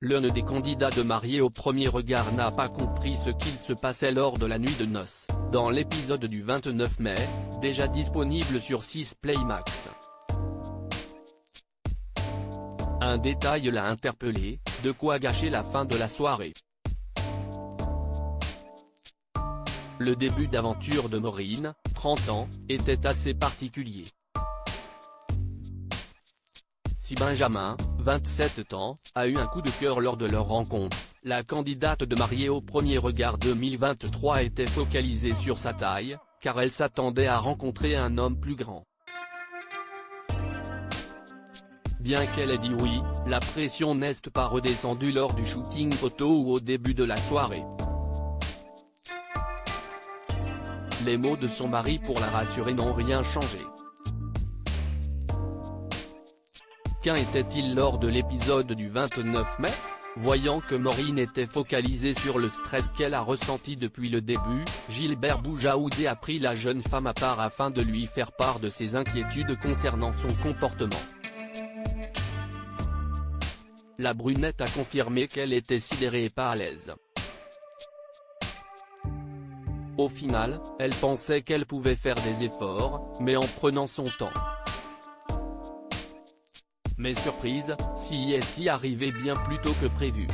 L'un des candidats de Mariés au premier regard n'a pas compris ce qu'il se passait lors de la nuit de noces, dans l'épisode du 29 mai, déjà disponible sur 6 Play Max. Un détail l'a interpellé, de quoi gâcher la fin de la soirée. Le début d'aventure de Maureen, 30 ans, était assez particulier. Si Benjamin, 27 ans, a eu un coup de cœur lors de leur rencontre, la candidate de Mariés au premier regard 2023 était focalisée sur sa taille, car elle s'attendait à rencontrer un homme plus grand. Bien qu'elle ait dit oui, la pression n'est pas redescendue lors du shooting photo ou au début de la soirée. Les mots de son mari pour la rassurer n'ont rien changé. Qu'en était-il lors de l'épisode du 29 mai ? Voyant que Maureen était focalisée sur le stress qu'elle a ressenti depuis le début, Gilbert Boujaoudé a pris la jeune femme à part afin de lui faire part de ses inquiétudes concernant son comportement. La brunette a confirmé qu'elle était sidérée et pas à l'aise. Au final, elle pensait qu'elle pouvait faire des efforts, mais en prenant son temps. Mais surprise, CIST arrivait bien plus tôt que prévu.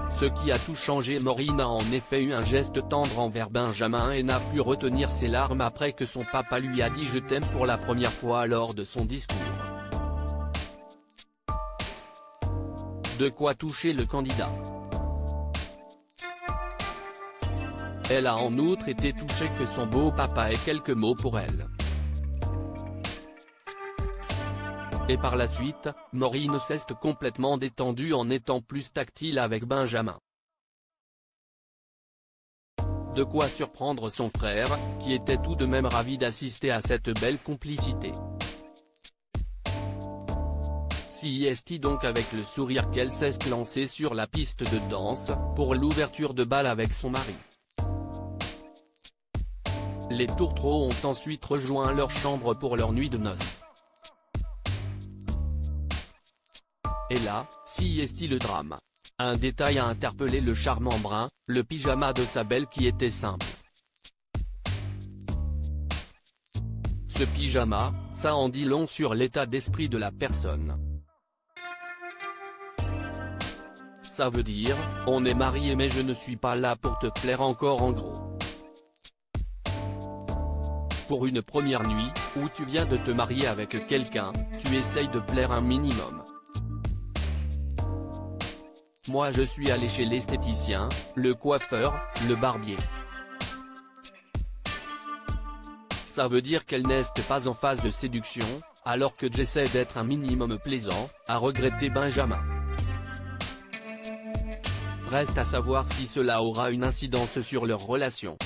Ce qui a tout changé. Maureen a en effet eu un geste tendre envers Benjamin et n'a pu retenir ses larmes après que son papa lui a dit « je t'aime » pour la première fois lors de son discours. De quoi toucher le candidat. Elle a en outre été touchée que son beau-papa ait quelques mots pour elle. Et par la suite, Maureen s'est complètement détendue en étant plus tactile avec Benjamin. De quoi surprendre son frère, qui était tout de même ravi d'assister à cette belle complicité. CIST donc avec le sourire qu'elle s'est lancée sur la piste de danse, pour l'ouverture de bal avec son mari. Les tourtereaux ont ensuite rejoint leur chambre pour leur nuit de noces. Et là, CIST le drame. Un détail a interpellé le charmant brun, le pyjama de sa belle qui était simple. Ce pyjama, ça en dit long sur l'état d'esprit de la personne. Ça veut dire, on est mariés mais je ne suis pas là pour te plaire encore en gros. Pour une première nuit, où tu viens de te marier avec quelqu'un, tu essayes de plaire un minimum. Moi je suis allé chez l'esthéticien, le coiffeur, le barbier. Ça veut dire qu'elle n'est pas en phase de séduction, alors que j'essaie d'être un minimum plaisant, a regretté Benjamin. Reste à savoir si cela aura une incidence sur leur relation.